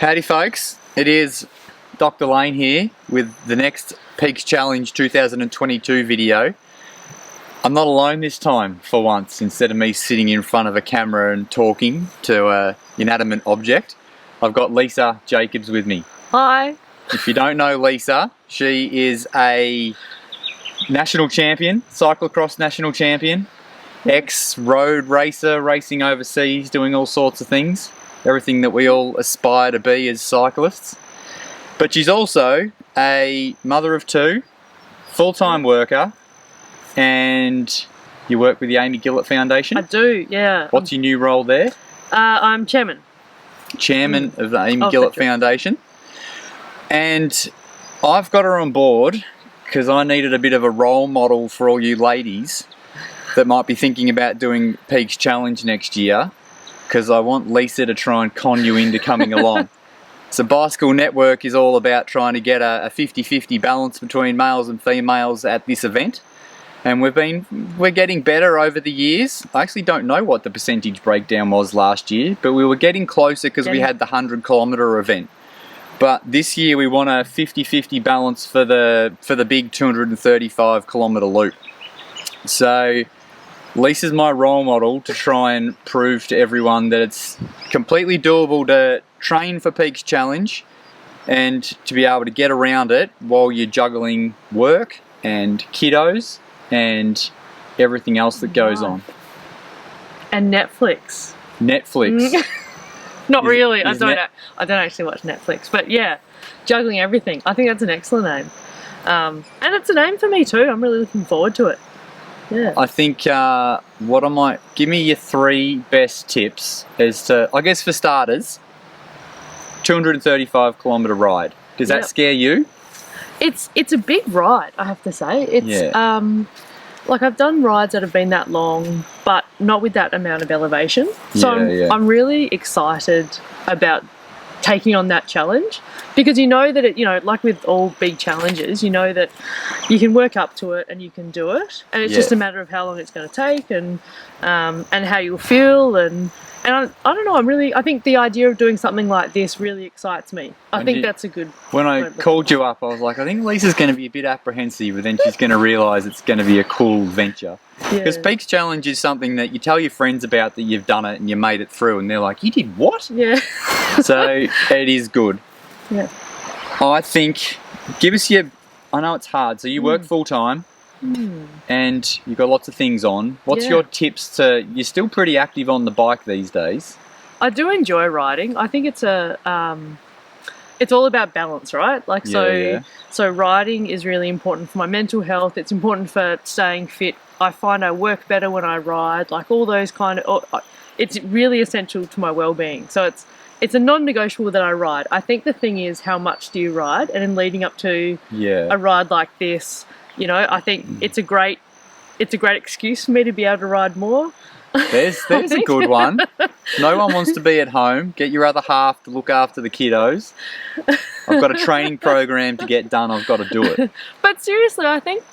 Howdy folks, it is Dr. Lane here with the next Peaks Challenge 2022 video. I'm not alone this time for once. Instead of me sitting in front of a camera and talking to an inanimate object, I've got Lisa Jacobs with me. Hi. If you don't know Lisa, she is a national champion, cyclocross national champion, ex-road racer, racing overseas, doing all sorts of things. Everything that we all aspire to be as cyclists. But she's also a mother of two, full-time worker, and you work with the Amy Gillett Foundation? I do, yeah. What's your new role there? I'm chairman. Chairman of the Amy Gillett Foundation. And I've got her on board because I needed a bit of a role model for all you ladies that might be thinking about doing Peaks Challenge next year, because I want Lisa to try and con you into coming along. So Bicycle Network is all about trying to get a 50-50 balance between males and females at this event. And we're getting better over the years. I actually don't know what the percentage breakdown was last year, but we were getting closer because we had the 100-kilometre event. But this year we want a 50-50 balance for the big 235-kilometre loop. So Lisa's my role model to try and prove to everyone that it's completely doable to train for Peaks Challenge and to be able to get around it while you're juggling work and kiddos and everything else that goes on. And Netflix. Netflix. Not really. I don't actually watch Netflix, but yeah, juggling everything. I think that's an excellent name. And it's a name for me too. I'm really looking forward to it. Yeah. I think give me your three best tips as to, I guess for starters, 235-kilometre ride. Does that scare you? It's a big ride, I have to say. It's like I've done rides that have been that long, but not with that amount of elevation. So I'm really excited about taking on that challenge, because you know that like with all big challenges, you know that you can work up to it and you can do it, and it's just a matter of how long it's going to take and how you'll feel and I don't know, I think the idea of doing something like this really excites me. I think that's a good... When I called you up, I was like, I think Lisa's going to be a bit apprehensive, but then she's going to realise it's going to be a cool venture. Because Peaks Challenge is something that you tell your friends about, that you've done it and you made it through, and they're like, you did what? Yeah. So it is good. Yeah. I think, I know it's hard, so you work full time and you've got lots of things on. What's your tips you're still pretty active on the bike these days? I do enjoy riding. I think it's it's all about balance, right? Like, so riding is really important for my mental health. It's important for staying fit. I find I work better when I ride, like all those it's really essential to my well-being. So it's a non-negotiable that I ride. I think the thing is, how much do you ride? And in leading up to a ride like this, I think it's a great excuse for me to be able to ride more. There's a good one. No one wants to be at home. Get your other half to look after the kiddos. I've got a training program to get done. I've got to do it. But seriously, I think,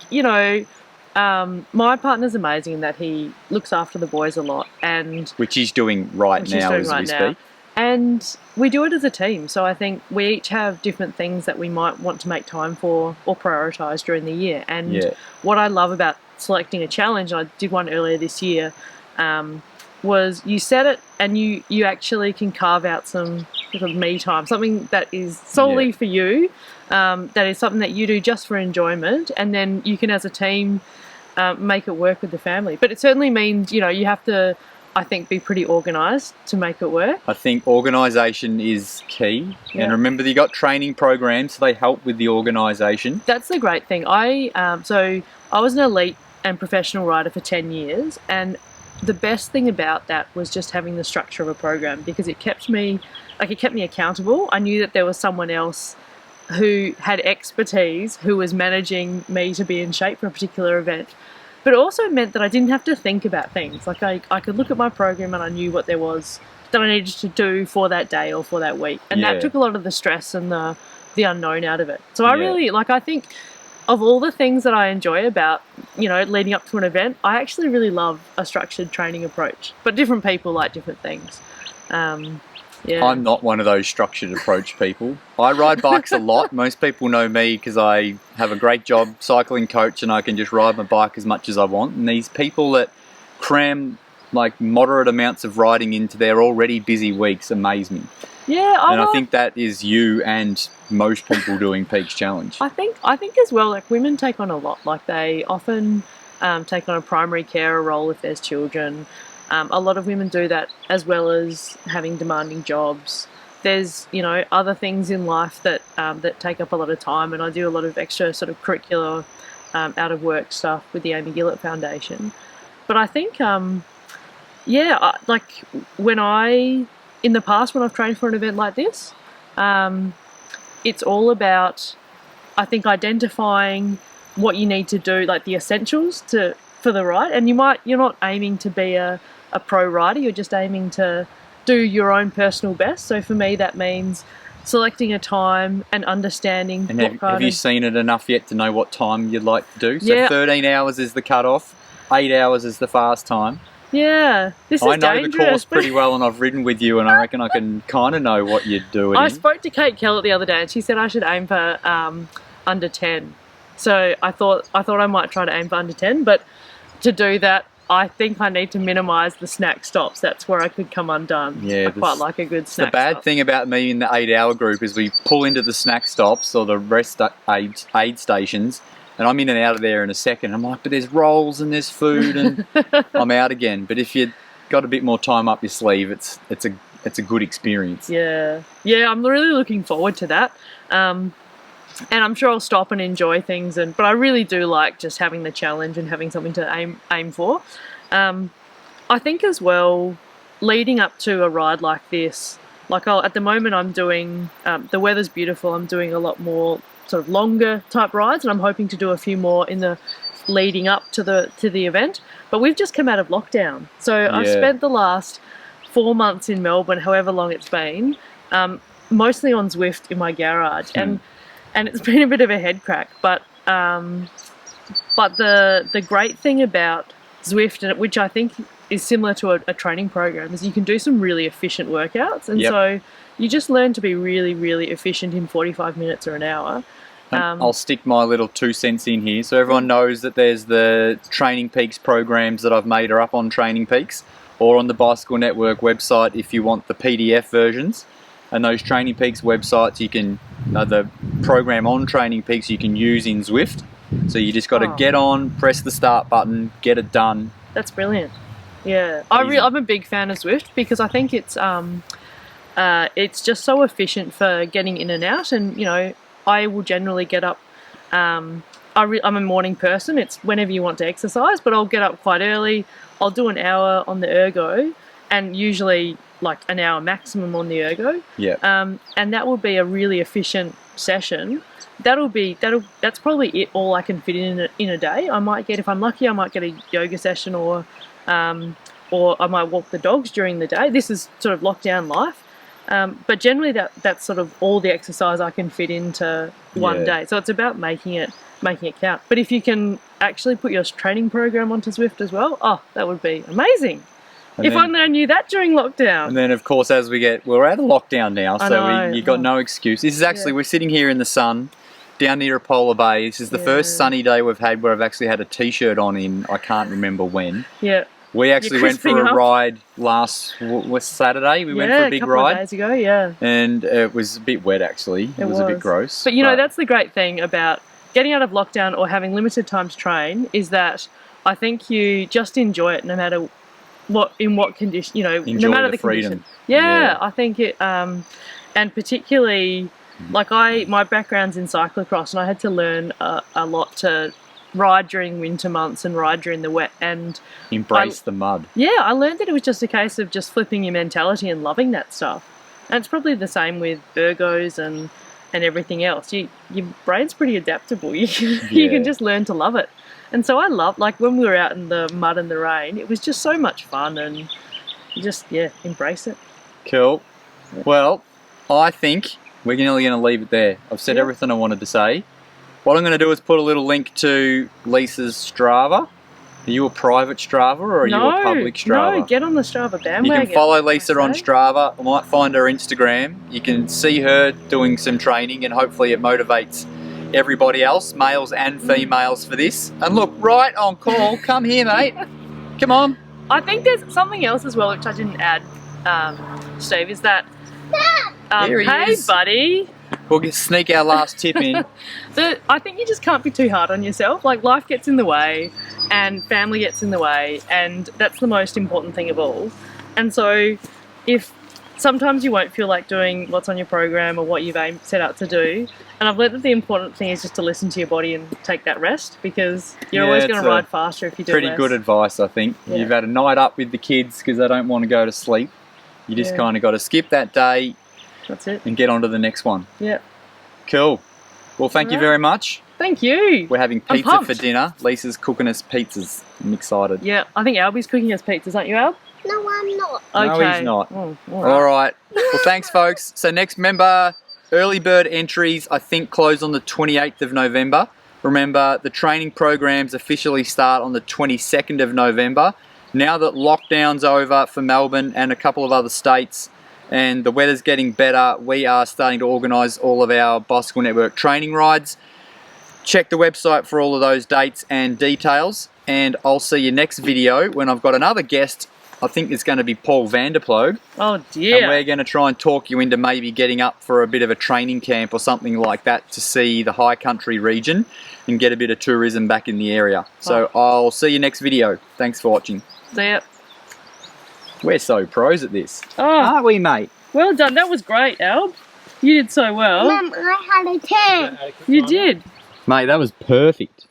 my partner's amazing in that he looks after the boys a lot, and which he's doing right now as we speak. And we do it as a team. So I think we each have different things that we might want to make time for or prioritise during the year. And what I love about selecting a challenge, and I did one earlier this year, was you set it and you actually can carve out some sort of me time, something that is solely for you, that is something that you do just for enjoyment, and then you can as a team make it work with the family. But it certainly means, you have to, I think, be pretty organised to make it work. I think organisation is key. And remember that you got training programs, so they help with the organisation. That's the great thing. So I was an elite and professional rider for 10 years, and the best thing about that was just having the structure of a program, because it kept me accountable. I knew that there was someone else who had expertise, who was managing me to be in shape for a particular event. But it also meant that I didn't have to think about things. Like I could look at my program and I knew what there was that I needed to do for that day or for that week. And that took a lot of the stress and the unknown out of it. So I really, I think of all the things that I enjoy about, leading up to an event, I actually really love a structured training approach. But different people like different things. Yeah. I'm not one of those structured approach people. I ride bikes a lot. Most people know me because I have a great job cycling coach and I can just ride my bike as much as I want. And these people that cram like moderate amounts of riding into their already busy weeks amaze me. Yeah, I think that is you and most people doing Peaks Challenge. I think as well, like women take on a lot. Like they often take on a primary carer role if there's children. A lot of women do that as well as having demanding jobs. There's, you know, other things in life that that take up a lot of time, and I do a lot of extra sort of curricular out of work stuff with the Amy Gillett Foundation. But I think, like in the past when I've trained for an event like this, it's all about, I think, identifying what you need to do, like the essentials for the ride. And you're not aiming to be a pro rider, you're just aiming to do your own personal best. So for me that means selecting a time and understanding and have you seen it enough yet to know what time you'd like to do? So Yeah. 13 hours is the cut-off, 8 hours is the fast time. Yeah, this is I know dangerous. the course pretty well and I've ridden with you and I reckon I can kind of know what you're doing. I spoke to Kate Kellett the other day and she said I should aim for under 10. So I thought I might try to aim for under 10, but to do that I think I need to minimise the snack stops. That's where I could come undone. Yeah, I quite like a good snack The bad stop. thing about me in the 8 hour group is we pull into the snack stops or the rest aid stations and I'm in and out of there in a second. I'm like, but there's rolls and there's food and I'm out again. But if you've got a bit more time up your sleeve, it's a good experience. Yeah, I'm really looking forward to that. And I'm sure I'll stop and enjoy things. But I really do like just having the challenge and having something to aim for. I think as well, leading up to a ride like this, at the moment I'm doing, the weather's beautiful, I'm doing a lot more sort of longer type rides, and I'm hoping to do a few more in the leading up to the event. But we've just come out of lockdown. So I've spent the last 4 months in Melbourne, however long it's been, mostly on Zwift in my garage. And it's been a bit of a head crack, but the great thing about Zwift, which I think is similar to a training program, is you can do some really efficient workouts, and so you just learn to be really, really efficient in 45 minutes or an hour. I'll stick my little 2 cents in here so everyone knows that there's the Training Peaks programs that I've made are up on Training Peaks or on the Bicycle Network website if you want the PDF versions. And those Training Peaks websites, you can the program on Training Peaks you can use in Zwift. So you just got to get on, press the start button, get it done. That's brilliant. Yeah, I'm a big fan of Zwift because I think it's just so efficient for getting in and out. And you know, I will generally get up. I'm a morning person. It's whenever you want to exercise, but I'll get up quite early. I'll do an hour on the ergo, and usually like an hour maximum on the ergo. Yeah. And that will be a really efficient session. That's probably it. All I can fit in a day. I might get, if I'm lucky, I might get a yoga session or I might walk the dogs during the day. This is sort of lockdown life. But generally that's sort of all the exercise I can fit into one day. So it's about making it count. But if you can actually put your training program onto Zwift as well, that would be amazing. If only I knew that during lockdown. And then, of course, as we're out of lockdown now, so you got no excuse. This is actually, we're sitting here in the sun, down near Apollo Bay. This is the first sunny day we've had where I've actually had a T-shirt on in, I can't remember when. Yeah. We actually went for a ride last Saturday. We went for a big ride. A couple of days ago, yeah. And it was a bit wet, actually. It was a bit gross. But, you know, that's the great thing about getting out of lockdown or having limited time to train is that I think you just enjoy it no matter what condition, you know, enjoy no matter the freedom. condition. Yeah, I think it, and particularly, like my background's in cyclocross and I had to learn a lot to ride during winter months and ride during the wet and embrace the mud. Yeah, I learned that it was just a case of just flipping your mentality and loving that stuff. And it's probably the same with ergos and everything else. Your brain's pretty adaptable. You can just learn to love it. And so I love, like when we were out in the mud and the rain, it was just so much fun and you just, embrace it. Cool. Well, I think we're nearly going to leave it there. I've said everything I wanted to say. What I'm going to do is put a little link to Lisa's Strava Are you a private Strava or are you a public Strava? No, get on the Strava You bandwagon. can follow Lisa on Strava. I might find her Instagram. You can see her doing some training and hopefully it motivates everybody else, males and females, for this. And look, right on call. Come here, mate. Come on. I think there's something else as well which I didn't add, Steve, is that... Here he hey, is. buddy. We'll sneak our last tip in. I think you just can't be too hard on yourself. Like, life gets in the way and family gets in the way, and that's the most important thing of all. And so if sometimes you won't feel like doing what's on your program or what you've set out to do, and I've learned that the important thing is just to listen to your body and take that rest, because you're always going to ride faster if you do pretty less. good advice, I think. Yeah. You've had a night up with the kids because they don't want to go to sleep. You just kind of got to skip that day. That's it. And get on to the next one. Yeah. Cool. Well, thank you very much. Thank you. We're having I'm pizza pumped. for dinner. Lisa's cooking us pizzas. I'm excited. Yeah, I think Albie's cooking us pizzas, aren't you, Al? No, I'm not. Okay. No, he's not. Oh, All right. Well, thanks, folks. So next, remember, early bird entries, I think, close on the 28th of November. Remember, the training programs officially start on the 22nd of November. Now that lockdown's over for Melbourne and a couple of other states, and the weather's getting better, we are starting to organise all of our Bicycle Network training rides. Check the website for all of those dates and details, and I'll see you next video when I've got another guest. I think it's going to be Paul Vanderploeg. Oh dear. And we're going to try and talk you into maybe getting up for a bit of a training camp or something like that to see the high country region and get a bit of tourism back in the area. So I'll see you next video. Thanks for watching. See ya. We're so pros at this. Oh, Aren't we, mate? well done. That was great, Alb. You did so well. Mum, I had a 10. You did. Mate, that was perfect.